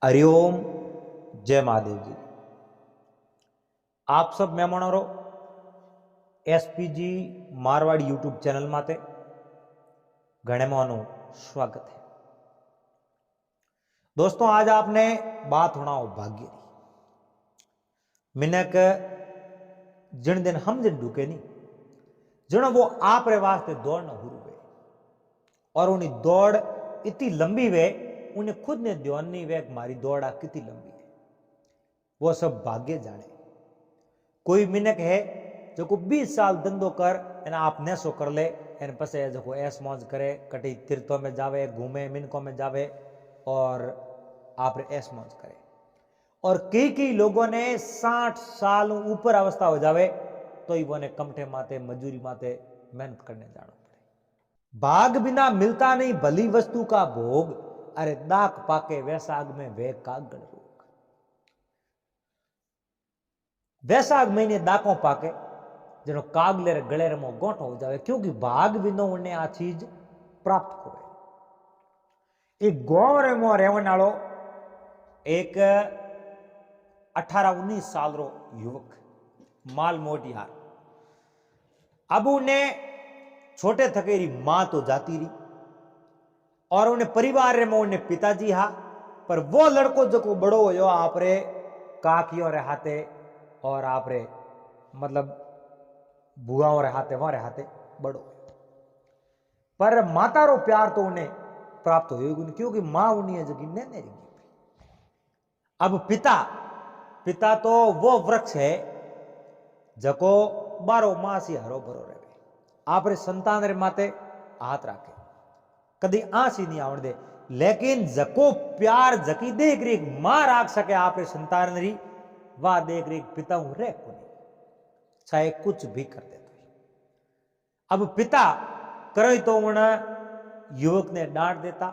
हरिओम। जय महादेव जी। आप सब मेहमानों एसपीजी मारवाड़ी यूट्यूब चैनल माते घणे मानो स्वागत है। दोस्तों, आज आपने बात होना हो भाग्य री। मिनक जिन दिन हम दिन ढूके नहीं जिन वो आप रे वास्ते दौड़ न हुए और उन्हें दौड़ इतनी लंबी वे उन्हें खुद ने ध्यान नहीं वे मारी दौड़ा कितनी लंबी है। वो सब भाग्य जाने। कोई मिनक है जो को 20 साल धंधो कर एना आप नेसो कर ले एन पसे जो को ऐस मौज करे कटी तीर्थों में जावे घूमे मिनकों में जावे और आप ऐस मौज करे। और कई कई लोगों ने 60 साल ऊपर अवस्था हो जावे तो ही वो ने कमठे माते मजूरी माते मेहनत करने जाना पड़े। भाग बिना मिलता नहीं भली वस्तु का भोग, अरे दाक पाके वैसाग में वे कागड़ रोग। वैसाख महीने दाकों पाके जनो कागले रे गले रे मो गोठो हो जावे, क्योंकि भाग बिनो उन्हें आ चीज प्राप्त होवे। एक गांव रे मो रहने वालो एक 18-19 साल रो युवक माल मोटियार। अब उन्हें छोटे थकेरी मां तो जाती रही और उन्हें परिवार रे में उन्हें पिताजी हा, पर वो लड़को जो को बड़ो हो आपरे काकियों रे हाथे और आपरे मतलब बुआओं रे हाथे वहां रे हाथे बड़ो। पर माता रो प्यार तो उन्हें प्राप्त हो, क्योंकि मां उन्हें जगी ने रही। अब पिता तो वो वृक्ष है जको 12 मास ही हरो भरो रहे। आपरे संतान रे माते हाथ राखे कदी आंसी नहीं आवड़ दे, लेकिन जको प्यार जकी देख रेख मां राख सके आपरे संतान री वाह देख रेख पिता हूं रे को नहीं, चाहे कुछ भी कर दे। अब पिता करे तो उन युवक ने डांट देता,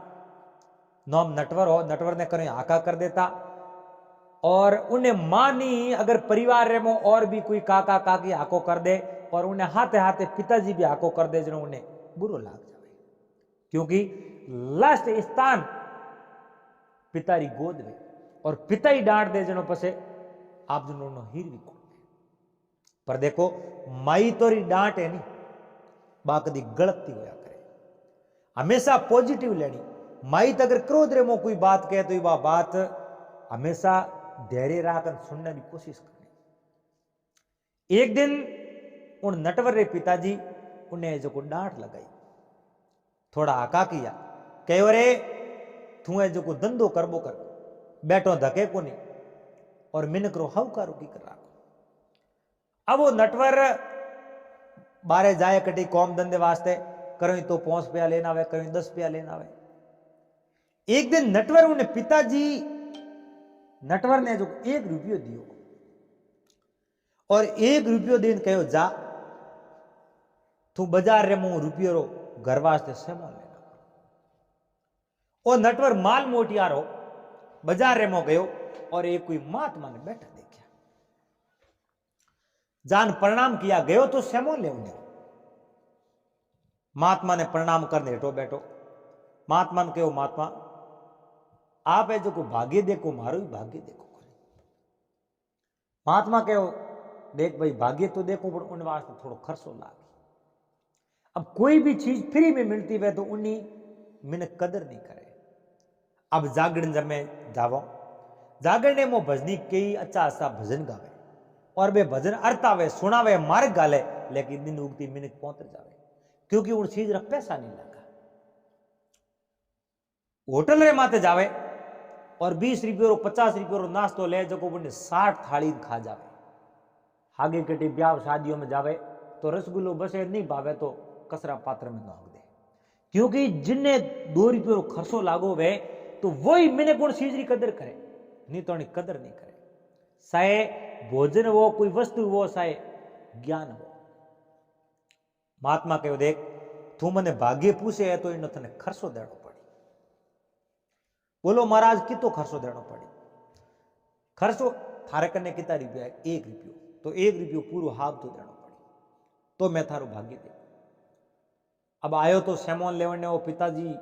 नाम नटवर हो, नटवर ने करे हाका कर देता। और उन्हें मानी अगर परिवार रे में और भी कोई काका काकी हाको कर दे और उन्हें हाथे हाथे पिताजी भी हाको कर दे जो उन्हें बुरो लाग जाए, क्योंकि लास्ट स्थान पितारी गोद में और पिता ही डांट दे जनो पसे आप जनो हीर भी को। पर देखो माई तोरी डांट है नहीं बा कदी गलती होया करे, हमेशा पॉजिटिव लेनी। माई तो अगर क्रोध रे मो कोई बात कहे तो वह बात हमेशा धैर्य राखकर सुनने की कोशिश करनी। एक दिन उन नटवर रे पिताजी उन्हें जो को डांट लगाई, थोड़ा आका किया, कहो रे तू जो को धंधो करबो कर, बैठो धके को नहीं और मिनक रो हाउकारो की कर राखो। अब वो नटवर बारे जाए कटी कौम धंधे वास्ते, करो तो 5 रुपया लेना आवे, करो 10 रुपया लेना आवे। एक दिन नटवर उन्हें पिताजी नटवर ने जो 1 रुपयो दियो और 1 रुपयो दिन कहो जा तू बाजार रे मु रुपयो रो घर वास्ते सेमो लेना। और नटवर माल मोटियारो बाजार रे मो गयो और एक कोई महात्मा ने बैठा देखा, जान प्रणाम किया, गयो तो सेमो ले उन्हें। महात्मा ने प्रणाम करने हेठो बैठो। महात्मा ने कहो, महात्मा आप है जो को भाग्य देखो, मारो ही भाग्य देखो। महात्मा कहो, देख भाई भाग्य तो देखो पर उन वास्ते थोड़ो खर्चो लागे। अब कोई भी चीज फ्री में मिलती है तो उन्हीं मैंने कदर नहीं करे। अब जागरण जब मैं जावा जागरने मो भजनी कई अच्छा अच्छा भजन गावे और वे भजन अर्तावे सुनावे मार्ग गाले, लेकिन दिन उगती मिनक पहुंच जावे, क्योंकि उन चीज रा पैसा नहीं लगा। होटल रे माते जावे और 20 रुपये 50 रुपये नाश्तो ले जो को 60 थाली खा जावे। आगे कटी ब्याह शादियों में जावे तो रसगुल्लो बसे नहीं भावे तो कसरा पात्र में नाग दे, क्योंकि जिन्हें 2 रुपये खर्चो लागो वे तो वही मैंने कौन चीज की कदर करे, नहीं तो कदर नहीं करे। साए भोजन वो कोई वस्तु वो साए ज्ञान हो। महात्मा कहो, देख तू मने भाग्य पूछे है तो इन तने खर्चो देनो पड़ी। बोलो महाराज कितो खर्चो देनो पड़ी? खर्चो थारे कने कितना रुपया है? 1 रुपयो, तो 1 रुपयो पूरो हाफ तो देनो पड़ी तो मैं थारो भाग्य दे। अब आयो तो सेमोन लेवने वो पिताजी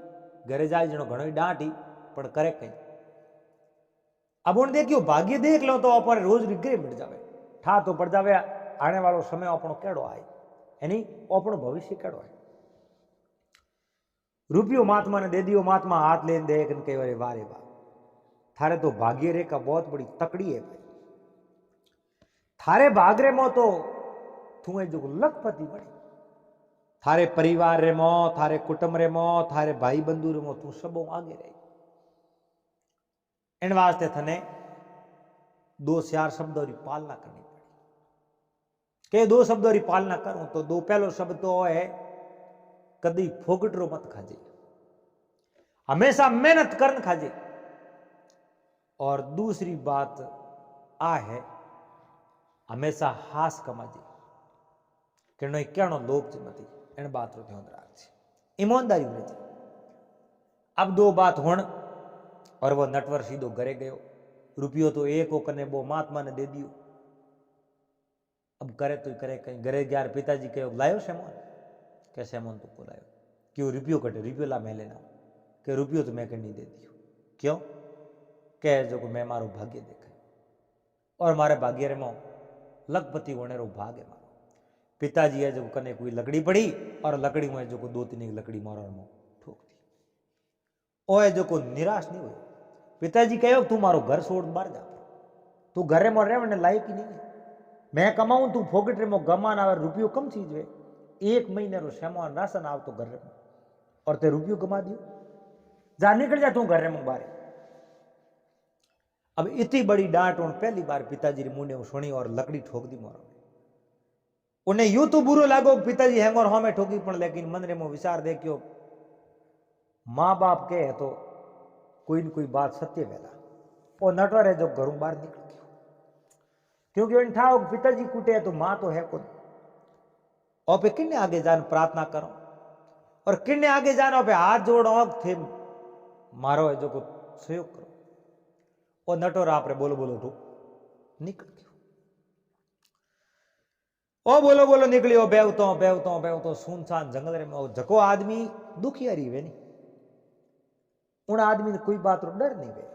घरे जाए जनो घणो डांटी, पर करे कई अब उन्हें देखियो भाग्य देख लो तो अपन रोज रिग्रे मिट जावे, ठा तो पड़ जावे आने वालों समय अपनो केड़ो आए, यानी अपनो भविष्य केड़ो है। रुपयो महात्मा ने दे दियो, महात्मा हाथ लेन दे कहे अरे वारे वाह, थारे तो भाग्य रेखा बहुत बड़ी तकड़ी है भाई, थारे भागरे मो तो तुए जो लखपति बने, थारे परिवार रे मो, थारे कुटुंब रे मो, थारे भाई बंधु रे मो तू सबो आगे रही। इन वास्ते थने 2-4 शब्दों की पालना करनी पड़ी। के 2 शब्दों की पालना करूं तो 2 पहलो शब्द तो है कदी फोगटरो मत खाजे, हमेशा मेहनत करन खाजे। और दूसरी बात आ है हमेशा हास कमाजे, कि कहनो लोभ ज मती, इन बात रो ध्यान राखजे, ईमानदारी रहे। अब 2 बात हुण और वो नटवर सीधो घरे गयो, रुपयो तो एक हो कने वो महात्मा ने दे दियो। अब करे तो करे, कहीं घरे ग्यार पिताजी कहो लायो सेमोन, के सेमोन तो को लायो, क्यों रुपयो कटे, रुपयो ला मैं लेना, के रुपयो तो मैं नहीं दे दियो, क्यों कह जो को मैं मारो भाग्य देखे और मारे भाग्य रे मो लखपति होने रो भाग है मारो। पिताजी है जो कने कोई लकड़ी पड़ी और लकड़ी में जो को 2-3 लकड़ी मारो ठोक दी, ओ है जो को निराश नहीं हुए। पिताजी कहो तू मारो घर छोड़ बाहर जा, तू घरे में रहने लायक ही नहीं है, मैं कमाऊं तू फोगट रे मो गमान आवे, रुपयो कम चीज है, 1 महीने रो सामान राशन आव तो घर में और ते रुपयो कमा दियो, जा निकल जा तू घर में बाहर। अब इतनी बड़ी डांट उन पहली बार पिताजी रे मुंह ने सुनी और लकड़ी ठोक दी मारो। उन्हें यूं तो बुरो लागो पिताजी हेंगोर हमें ठोकी, पण लेकिन मन रे मो विचार देखियो मां बाप के है तो कोई न कोई बात सत्य वेला, वो नटवर है जो घरों बाहर निकल गयो, क्योंकि उन ठाओ पिताजी कूटे तो मां तो है कौन, और पे किन्ने आगे जान प्रार्थना करो और किन्ने आगे जानो पे हाथ जोड़ो थे मारो है जो को सहयोग करो। और नटवर आप रे बोलो बोलो तो निकल गयो, ओ बोलो बोलो निकलियो, बेवतो बेवतो बेवतो सुनसान जंगल रे में जको आदमी दुखियारी वे नहीं, उन आदमी ने कोई बात रो डर नहीं वे,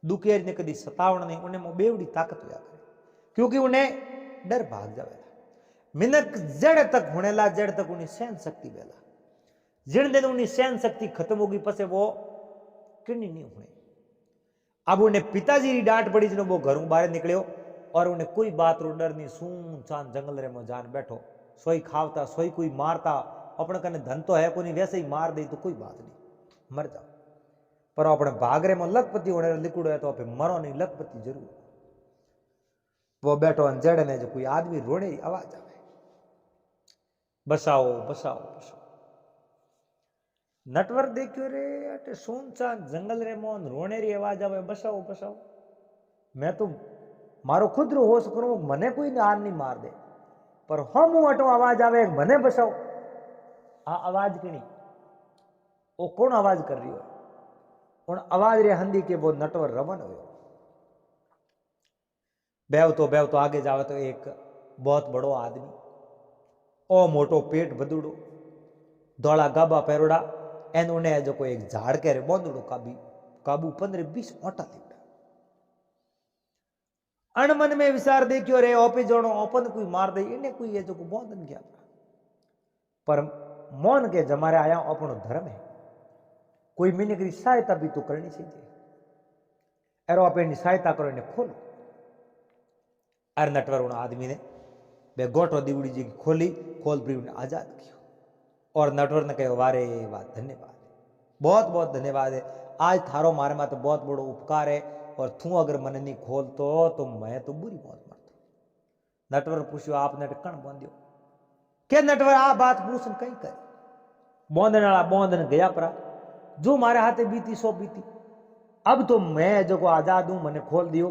दुखियारी ने कदी सतावण नहीं, उन्हें में बेवड़ी ताकत हुआ करे, क्योंकि उन्हें डर भाग जावेला। मिनक जड़ तक हुनेला, जड़ तक उन्हें सहन शक्ति वेला, जिन दिन उन्हें सहन शक्ति खत्म होगी पसे वो किन्नी नहीं हुए। अब उन्हें पिताजी की डांट पड़ी जिन्हों वो घरों बाहर निकलियो और उन्हें कोई बात रो डर नहीं, सुनसान जंगल रे में जान बैठो, सोई खावता सोई कोई मारता, अपने कने धन तो है कोई वैसे ही मार दे तो कोई बात नहीं, मर जाओ, पर अपने भागरे में लखपति होने लिकुड़ो है तो अपने मरो नहीं, लखपति जरूर। वो बैठो अंजड़ ने जो कोई आदमी रोने की आवाज आवे, बसाओ बसाओ बसाओ। नटवर देखियो रे अटे सुनसान जंगल रे मोन रोने री आवाज आवे, बसाओ बसाओ, मैं तो मारो खुद रो होश करूं, मने कोई नार नहीं मार दे, पर हम अटो आवाज आवे मने बसाओ, आ आवाज कणी वो कौन आवाज कर रही हो, उन आवाज रे हंदी के वो नटवर रवन हो। बेव तो आगे जावे तो एक बहुत बड़ो आदमी, ओ मोटो पेट बदूड़ो, धोला गाबा पैरोड़ा, एन उन्हें जो कोई एक झाड़ के रे बोंदड़ो काबू 15-20 ओटा लिपड़ा। अणमन में विचार देखियो रे ओपे जोड़ो ओपन कोई मार दे, इन्हें कोई ये जो को बोंदन गया, पर मौन के जमारे आया अपनो धर्म है, कोई मिनक की सहायता भी तो करनी चाहिए, अरे अपनी सहायता करो, इन्हें खोलो। अरे नटवर उन आदमी ने बे गोटो दीवड़ी जी खोली, खोल पी उन्हें आजाद किया, और नटवर ने कहो वारे वाह धन्यवाद, बहुत बहुत धन्यवाद है, आज थारो मारे में तो बहुत बड़ो उपकार है, और तू अगर मन नहीं खोलतो तो मैं तो बुरी मौत मरतो। नटवर पूछो आपने कण बांध्यो, के नटवर आ बात पूछन कहीं करे, बोंदन वाला बोंदन गया परा, जो मारे हाथे बीती सो बीती, अब तो मैं जो को आजाद हूं, मैंने खोल दियो,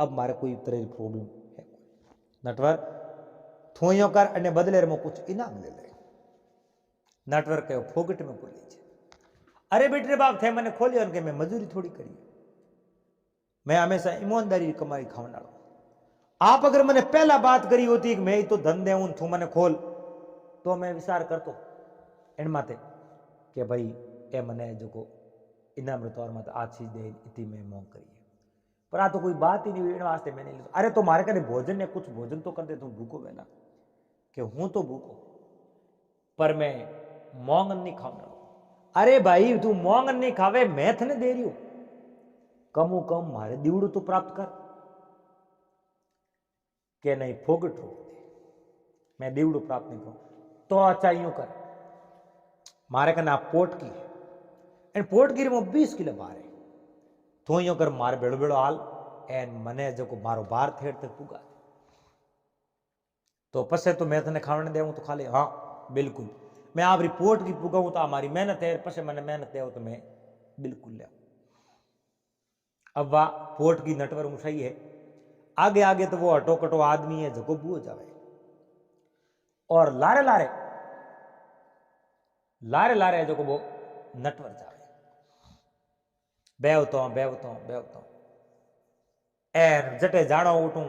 अब मारे कोई तरह की प्रॉब्लम है। नटवर थोइयो कर अने बदले में कुछ इनाम ले ले। नटवर कहो फोगट में बोली छे, अरे बेटे बाप थे मैंने खोलियो के मैं मजूरी थोड़ी करी, मैं हमेशा ईमानदारी कमाई खाने वाला, आप अगर मैंने पहला बात करी होती कि मैं तो धन दे तू मैंने खोल, तो मैं विचार करतो इन माते के भाई ए मने जो को इनाम रे तौर में आ चीज दे इतनी मैं मोंग करिए, पर आ तो कोई बात ही नहीं हुई, इन वास्ते मैंने लीधो। अरे तो मारे कने भोजन ने कुछ भोजन तो कर दे, तू भूखो वेला कि हूं तो भूखो पर मैं मोंगन नहीं खाऊंगा। अरे भाई तू मोंगन नहीं खावे, मैं थने दे रही हूं, कमु कम मारे दीवड़ू तो प्राप्त कर के नहीं फोगट रो दे, मैं दीवड़ू प्राप्त नहीं करूं। तो अच्छा यूं कर, मारे कने आप पोटकी है एन पोटकी में 20 किलो बार है, तो यूं कर मारे बेड़ो बेड़ो हाल एन मने जो मारो बार थेड़ तक पुगा तो पसे तो मैं तने खाने देऊं तो खाली हाँ बिल्कुल मैं आप रिपोर्ट की पुगाऊं तो हमारी मेहनत है, पसे मैंने मेहनत दे तो मैं बिल्कुल ले। अब वाह पोर्ट की नटवर मुशाई है, आगे आगे तो वो हटो कटो आदमी है जो बुओ जावे और लारे लारे लारे लारे जो वो नटवर जावे, बेवतो बेवतो बेवतो एर जटे जानो उठूं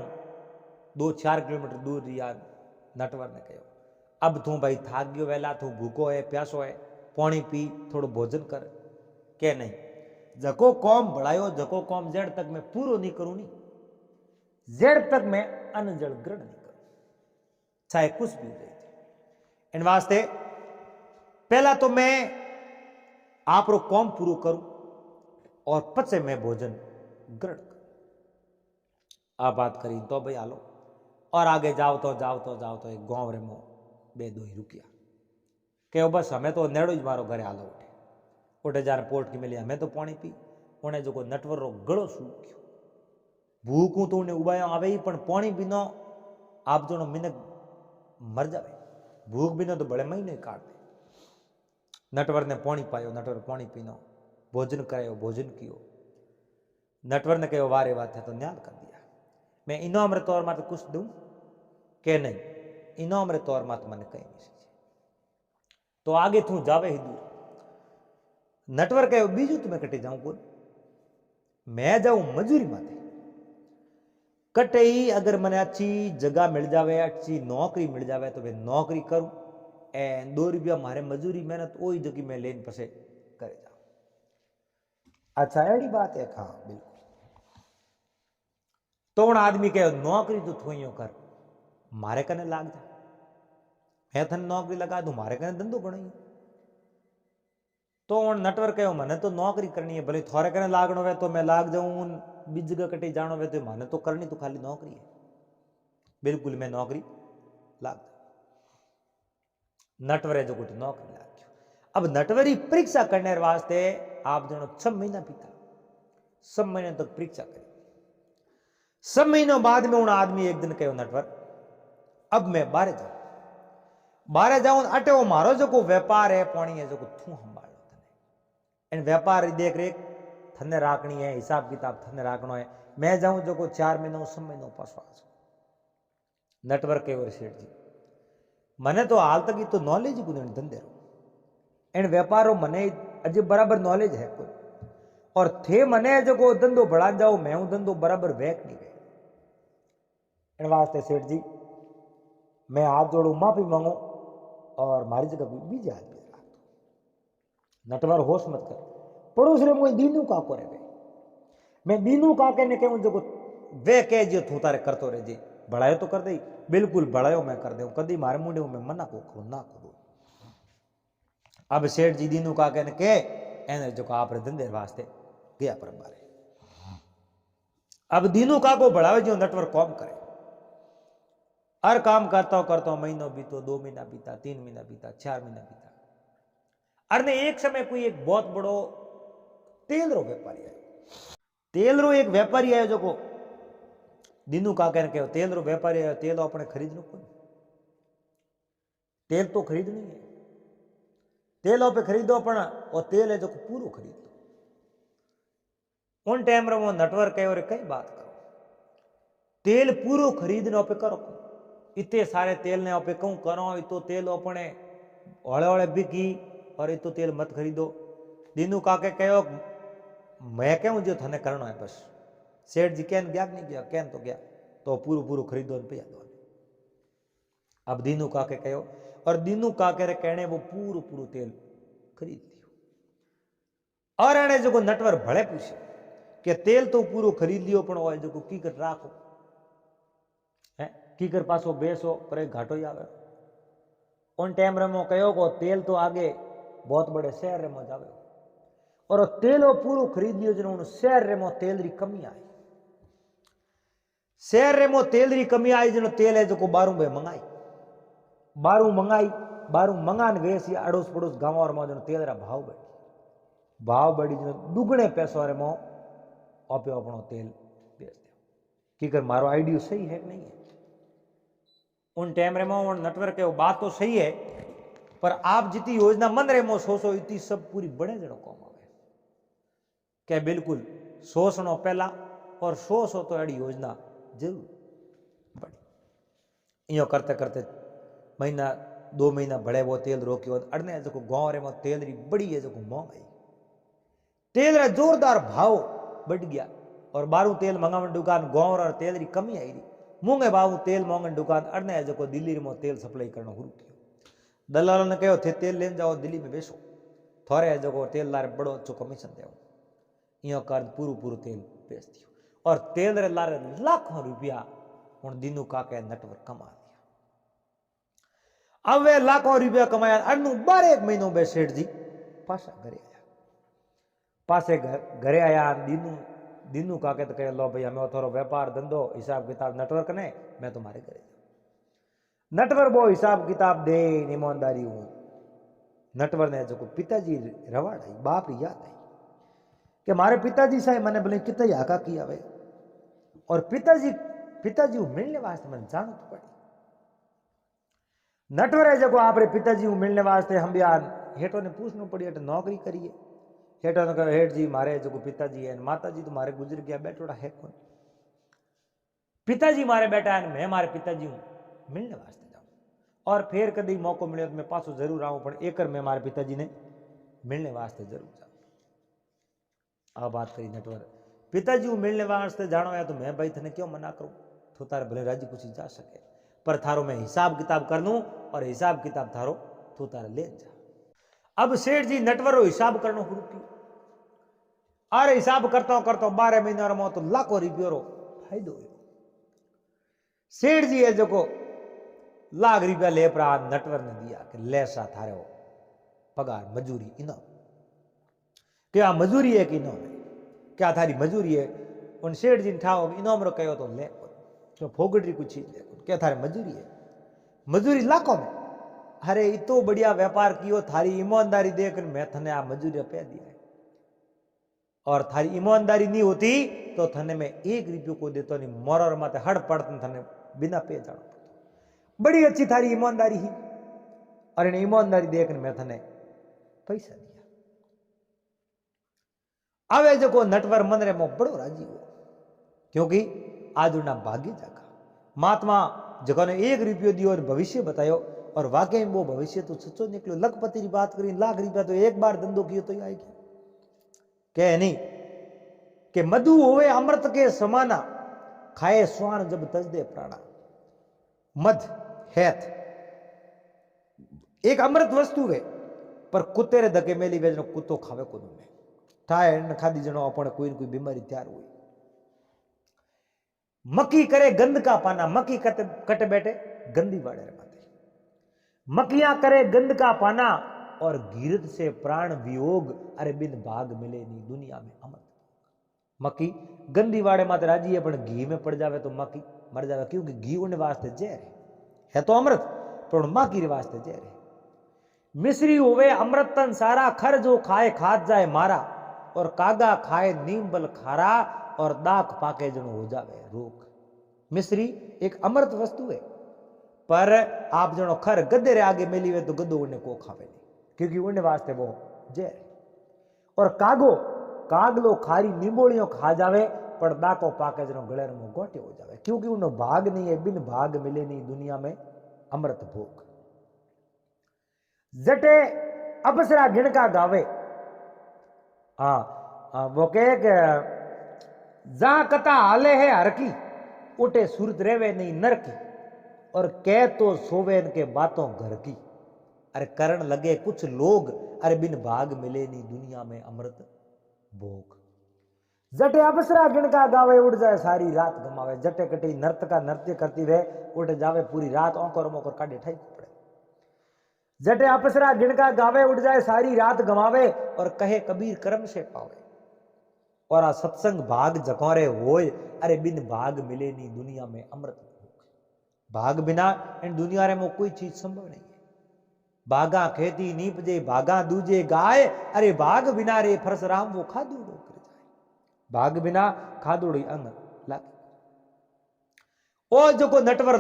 2-4 किलोमीटर दूर यार नटवर ने कहो अब तू भाई थाक गयो वेला, तू भूखो है प्यासो है, पानी पी थोड़ो भोजन कर के नहीं, जको कौम बढ़ायो जको कौम जेड़ तक मैं पूरो नहीं करूं नी, जेड़ तक मैं अन्न जल ग्रहण नहीं करूं, चाहे कुछ भी हो जाए। इन वास्ते पहला तो मैं आप रो कौम पूरो करूं और पचे मैं भोजन ग्रहण करूं। आप बात करी तो भाई आलो और आगे जाओ तो एक गांव रे मो बे दो ही रुकिया के बस हमें तो नेड़ो ही मारो घरे आलो उठे उठे जार पोर्ट की मिली, हमें तो पानी पी उन्हें जो नटवर रो गड़ो सूक्यो, भूखू तो उन्हें उबाया आवे ही पण पानी बिनो आप जो मिनक मर जावे, भूख बिनो तो बड़े महीने काट दे। नटवर ने पानी पायो, नटवर पानी पीनो, भोजन करायो, भोजन कियो, नटवर ने कहो वारे बात है तो न्याल कर दिया, मैं इनाम रे तौर माते कुछ दूं के नहीं, इनाम रे तौर माते मैंने कहीं नहीं सीखे तो आगे तू जावे ही दूर। नटवर कहो बीजू तुम्हें कटे जाऊं बोल, मैं जाऊं मजूरी माते कटे ही, अगर मैंने अच्छी जगह मिल जावे अच्छी नौकरी मिल जावे तो वे नौकरी करूं ए 2 रुपया मारे मजूरी मेहनत वही जगह मैं लेन पसे करे जाऊं। अच्छा एड़ी बात है, हाँ बिल्कुल। तो उन आदमी कहो नौकरी तो थोइयो कर मारे कने लाग जा, मैं थने नौकरी लगा दूं मारे कने धंधो बनाई। तो उन नटवर कहो मने तो नौकरी करनी है, भले थोड़े कने लागनो है तो मैं लाग जाऊं, बीज जगह कटे जानो है तो माने तो करनी तो खाली नौकरी है, बिल्कुल मैं नौकरी लाग। नटवरे जो कुछ नौकरी लाग गयो। अब नटवरी परीक्षा करने वास्ते आप दोनों 6 महीना पीता, 6 महीने तक परीक्षा करी, 6 महीनों बाद में उन आदमी एक दिन कहो नटवर अब मैं बाहर जाऊं अटे वो मारो जो को व्यापार है पानी है जो को थू संभालो थने इन व्यापार देख रेख थने राखनी है, हिसाब किताब थने राखनो है, मैं जाऊं जो को 4 महीनों 6 महीनों पासो आ जाऊं। नटवर कहो सेठ जी मने तो हाल तक तो नॉलेज ही कुछ धंधे रो इन व्यापारों मने अजय बराबर नॉलेज है कोई, और थे मने जो को धंधो बढ़ा जाओ मैं हूं धंधो बराबर वेक नहीं वे। इन वास्ते सेठ जी मैं हाथ जोड़ू माफी मांगू और मारी जगह बीजे आदमी राख दो। नटवर होश मत कर, पड़ोस रे मुझे दीनू काको रे, मैं दीनू काके ने कहूं जो वे कह जो तू तारे करतो रे जी, बढ़ायो तो कर दे, बिल्कुल बढ़ायो मैं कर दे, कदी मारे मुंडे में मना को करूं ना करूं। अब सेठ जी दीनू काके ने के एने जो आप धंधे वास्ते गया पर बारे। अब दीनू काको बढ़ावे जो नटवर कौम करे, हर काम करता महीनों बीतो, 2 महीना बीता, 3 महीना बीता, 4 महीना बीता। अरे एक समय कोई एक बहुत बड़ो तेल रो व्यापारी आयो, तेल रो एक व्यापारी आयो जो को दीनू काके ने कहो तेल रो व्यापारी आयो, तेल अपने खरीदनो कोई, तेल तो खरीदनी है, तेल पे खरीदो पण और तेल है जो पूरो खरीद लो। उन टाइम रे वो नटवर कहो रे कई बात करो, तेल पूरो खरीदने पे करो, इतने सारे तेल ने पे कहूं करो इतो तेल अपने हौले हौले बिकी और इतो तेल मत खरीदो। दीनू काके कहो मैं कहूं जो थने करना है बस, सेठ जी कहन गया नहीं गया, कहन तो गया तो पूरो पूरो खरीदो पिया दो। अब दीनू काके कहो और दीनू काके रे कहने वो पूरो पूरो तेल खरीद लियो। और एने जो नटवर भले पूछे કે તેલ તો પૂરો ખરીદ લ્યો પણ હોય જો કીકર રાખો હે કીકર પાછો બેસો પર घाटो ही आवे उन टाइम रमो कहो को तेल तो आगे बहुत बड़े शहर में जावे और तेलो पूरो खरीद लियो जनो शहर में तेल री कमी आई शहर में तेल री कमी आई जनो तेल है जो बारू बे मंगाई बारू मंगा ने वेसी अड़ोस पड़ोस गाँव और में जनो तेल रा भाव बढ़ी जनो दुगने पैसों रे मो आपे अपनो तेल बेच दे की कर मारो आइडियो सही है कि नहीं है उन टाइम रे मो नेटवर्क के बात तो सही है पर आप जितनी योजना मन रे मो सोचो इतनी सब पूरी बड़े जनो कम आवे क्या बिल्कुल सोचनो पहला और सोचो तो एडी योजना जरूर बड़ी यो करते करते महीना 2 महीना बड़े वो तेल रोक्यो अड़ने जो गाँव रे में तेल री बड़ी है जो महंगाई तेल रा जोरदार भाव बढ़ गया और बारू तेल मंगावन दुकान गाँव और तेल री कमी आई रही मूंगे भाव तेल मंगन दुकान अड़ने जो दिल्ली में तेल सप्लाई करना शुरू किया दलाल ने कहो थे तेल लेने जाओ दिल्ली में बेसो थोड़े जो तेल लारे बड़ो अच्छो कमीशन दे यो कर पूरू तेल बेच दियो और तेल रे लारे लाखों रुपया हूँ दीनू काके नेटवर्क कमा दिया अब वे लाखों रुपया कमाया अड़नू 12 महीनों बे सेठ जी पासा घरे आया दीनू काके तो कहे लो भाई हमें थोड़ा व्यापार धंधो हिसाब किताब नेटवर्क ने मैं तुम्हारे घरे नेटवर्क वो हिसाब किताब दे ईमानदारी हूं नेटवर्क ने जो पिताजी रवाड़ आई बाप री याद आई कि मारे पिताजी साहब मैंने बोले कितना हाका किया वे और पिताजी मिलने वास्ते मैंने जानो तो पड़ी नटवर है जो आप पिताजी मिलने वास्ते हम भी हेठो ने पूछना पड़ी हेठ नौकरी करिए हेठो ने कहो हेठ जी मारे जो पिताजी है माता जी तो मारे गुजर गया बैठोड़ा है कौन पिताजी मारे बैठा है मैं मारे पिताजी हूं मिलने वास्ते जाऊं और फिर कभी मौको मिले तो मैं पासो जरूर आऊं पर एक मैं मारे पिताजी ने मिलने वास्ते जरूर जाऊं आ बात करी नेटवर्क पिताजी मिलने वास्ते जानो है तो मैं भाई थने क्यों मना करूं तो तारे भले राजी कुछ जा सके पर थारो मैं हिसाब किताब कर लूं और हिसाब किताब थारो तो तारे ले जा अब सेठ जी नेटवर्क हिसाब करना शुरू किया अरे हिसाब करता 12 महीना रो तो लाखों रुपये रो फायदो हो सेठ जी है जो लाख रुपया ले पर नेटवर्क ने दिया कि ले सा थारे हो पगार मजूरी इनाम क्या मजूरी है कि इनाम है क्या थारी मजूरी है उन सेठ जी ने ठाओ इनाम रो कहो तो ले तो फोगटरी कुछ चीज ले क्या थारे मजूरी है मजूरी लाखों में अरे इतो बढ़िया व्यापार कियो थारी ईमानदारी देख मैं थने आ मजूरी पे दिया और थारी ईमानदारी नहीं होती तो थने में 1 रुपये को देतो नहीं मोरर माते हड़ पड़ते थने बिना पे जाना पड़ता बड़ी अच्छी थारी ईमानदारी ही और इन ईमानदारी देख मैं थने पैसा दिया आवे जो नटवर मन रे मो बड़ो राजी हो क्योंकि आज उना भाग्य जागा महात्मा जगह ने 1 रुपयो दियो और भविष्य बतायो और वाकई में वो भविष्य तो सच्चो निकलो लखपति की बात करी लाख रुपया तो एक बार धंधो कियो तो ही आएगी कह नहीं कि मधु होवे अमृत के समाना खाए स्वान जब तजदे प्राणा मध हैत एक अमृत वस्तु है पर कुत्ते रे धके मेली वेजनो कुत्तो खावे को में ठाए न खादी जनो अपन कोई न कोई बीमारी तैयार हुई मक्की करे गंद का पाना मक्की कट बैठे गंदी वाड़े रे माते मक्खियां करे गंद का पाना और गिरद से प्राण वियोग अरे बिन भाग मिले नहीं दुनिया में अमृत मक्खी गंदी वाड़े माते राजी है पर घी में पड़ जावे तो मक्खी मर जावे क्योंकि घी उन वास्ते जहर है तो अमृत पर मक्खी रे वास्ते जहर है मिश्री होवे अमृतन सारा खर जो खाए खात जाए मारा और कागा खाए नीम बल खारा और दाख पाके जनो हो जावे रोग मिश्री एक अमृत वस्तु है पर आप जनो खर गद्दे रे आगे मिली हुए तो गद्दो उन्हें को खावे नहीं क्योंकि उन्हें वास्ते वो जहर और कागलो खारी निंबोड़ियों खा जावे पर दाको पाके जनो गले में गोटे हो जावे क्योंकि उन्हें भाग नहीं है बिन भाग मिले नहीं दुनिया में अमृत भोग जटे अपसरा गिणका गावे वो कहे कि जा कथा हाले है हर की उठे सूरत रेवे नहीं नर की और कह तो सोवे इनके बातों घर की अरे करण लगे कुछ लोग अरे बिन भाग मिले नहीं दुनिया में अमृत भोग जटे अप्सरा गिणका गावे उड़ जाए सारी रात गमावे, जटे कटी नर्तका नृत्य करती वे उठ जावे पूरी रात औंकर मोकर काटे ठाई पड़े। जटे अप्सरा गिणका गावे उड़ जाए सारी रात गमावे, और कहे कबीर कर्म से पावे। और आ सत्संग भाग जकोरे होय, अरे बिन भाग मिले नहीं दुनिया में अमृत। भाग बिना इन दुनिया रे में कोई चीज संभव नहीं है। भागा खेती नीपजे भागा दूजे गाय, अरे भाग बिना रे फरसराम वो खादूड़ो कर जाए। भाग बिना खादूड़ी अंग लागे। ओ जो को नटवर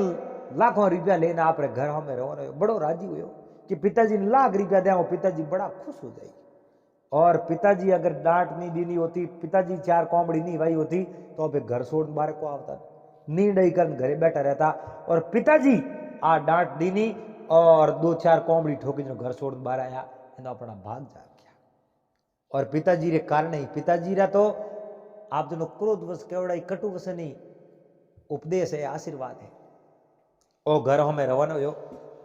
लाखों रुपया लेना आप घर में रहो, बड़ो राजी हुए कि पिताजी ने लाख रुपया दे, पिताजी बड़ा खुश हो जाए। और पिताजी अगर डांट नहीं देनी होती, पिताजी चार कॉमेडी नहीं भाई होती, तो अबे घर छोड़ बाहर को आवता, नींद ही कर घरे बैठा रहता। और पिताजी आ डांट दीनी और दो चार कॉमेडी ठोकी जो घर छोड़ बाहर आया, अपना भाग जा गया। और पिताजी रे कारण ही पिताजी रा तो आप जो क्रोध वश केवड़ा कटु वश नहीं उपदेश है, आशीर्वाद है। और घर में रवाना हो,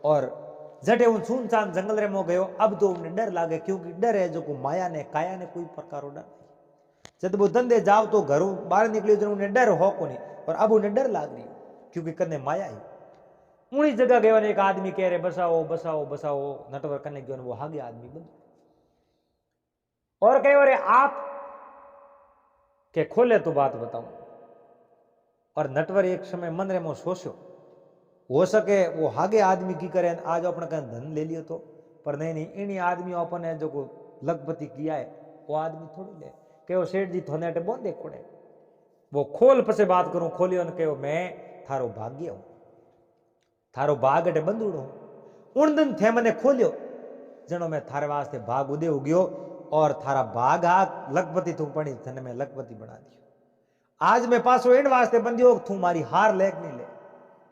और जटे उन सुनसान जंगल रे मो गयो। अब तो उन्हें डर लागे, क्योंकि डर है जो को माया ने काया ने कोई प्रकार डर नहीं। जब वो धंधे जाओ तो घरों बाहर निकले जो उन्हें डर हो को नहीं, और अब उन्हें डर लाग रही क्योंकि कन्ने माया ही। उन्हीं जगह गयो ने एक आदमी कह रहे बसाओ बसाओ बसाओ, नटवर कन्ने गयो वो आगे आदमी बन और कहे अरे आप के खोले तो बात बताऊं। और नटवर एक समय मन रे मो सोचो, हो सके वो हागे आदमी की करे आज अपने कहीं धन ले लियो तो, पर नहीं इन्हीं आदमी अपन है जो को लखपति किया है वो आदमी थोड़ी ले कहो सेठ जी थोने अटे बोंदे कोड़े वो खोल पसे बात करूं। खोलियो ने कहो मैं थारो भाग्य हूं, थारो भाग अटे बंदूड़ो हूं। उन दिन थे मने खोलियो जनो मैं थारे वास्ते भाग उदे उगियो, और थारा भाग हा लखपति तू पड़ी थने मैं लखपति बना दियो। आज मैं पासो इन वास्ते बंदियो तू मारी हार लेक नहीं ले,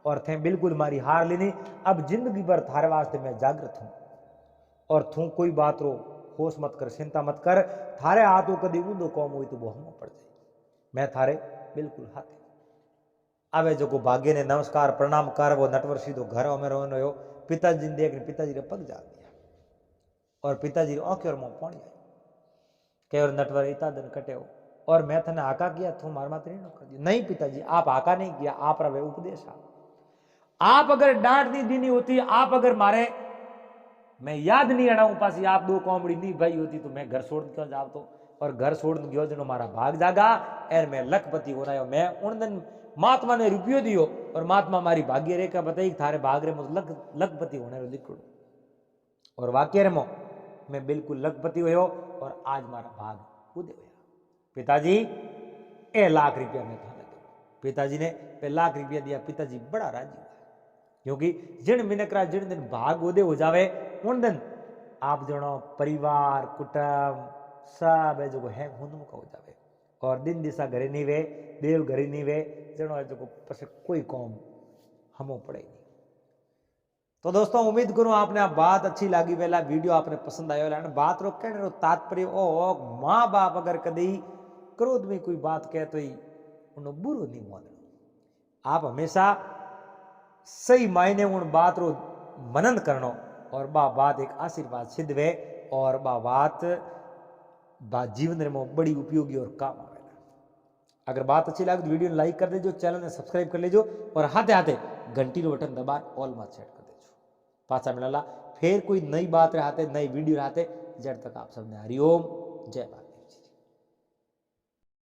और थे बिल्कुल मारी हार लेनी। अब जिंदगी भर थारे वास्ते मैं जागृत हूं, और तू कोई बात रो होश मत कर, चिंता मत कर। थारे हाथों कदी ऊंधो कौम हुई तो वो हम पड़ जाए, मैं थारे बिल्कुल हाथ। आवे जो को भाग्य ने नमस्कार प्रणाम कर वो नटवर सीधो घर में रोनो हो। पिताजी ने देख पिताजी रे पग जा दिया, और पिताजी आंखें और मुंह पानी आई के और नटवर इतना दिन कटे हो, और मैं थने आका किया तू मार मात्र कर दिया। नहीं पिताजी आप आका नहीं किया, आप रवे उपदेश आप अगर डांट नहीं देनी होती, आप अगर मारे मैं याद नहीं आना हूं पासी आप दो कॉमेडी नहीं भाई होती तो मैं घर छोड़ क्यों जाओ तो। और घर छोड़ गयो जनो मारा भाग जागा एर मैं लखपति हो रहा। मैं उन दिन महात्मा ने रुपयो दियो, और महात्मा मारी भाग्य रेखा बताई थारे भाग रे लखपति होने रो लिखड़ो, और वाक्य रे मो मैं बिल्कुल लखपति हो, और आज मारा भाग उदय होया। पिताजी ए लाख रुपया मैं थाने दो। पिताजी ने पे लाख रुपया दिया। पिताजी बड़ा राजी हुआ, क्योंकि जिन मिनकरा जिन दिन भाग उदय हो जावे उन दिन आप जनो परिवार कुटुंब सब है जो है हुनमुख हो जावे, और दिन दिशा घरे नहीं वे देव घरे नहीं वे जनो है जो पसे कोई कौम हमो पड़े नहीं। तो दोस्तों उम्मीद करूं आपने आ बात अच्छी लगी, वेला वीडियो आपने पसंद आयो लाने बात रो कहने रो तात्पर्य ओ माँ बाप अगर कदी क्रोध में कोई बात कहे तो ही उन बुरो नहीं मानना। आप हमेशा सही मायने उन बात रो मनन करनो, और बा बात एक आशीर्वाद सिद्ध वे, और बा बात जीवन में बड़ी उपयोगी और काम आवे। अगर बात अच्छी लगे तो वीडियो ने लाइक कर देजो, चैनल ने सब्सक्राइब कर लेजो, और हाथे हाथे घंटी रो बटन दबा ऑल में सेट कर देजो। पाछा मिला फिर कोई नई बात रहते नई वीडियो रहते, जब तक आप सबने हरिओम जय भारत।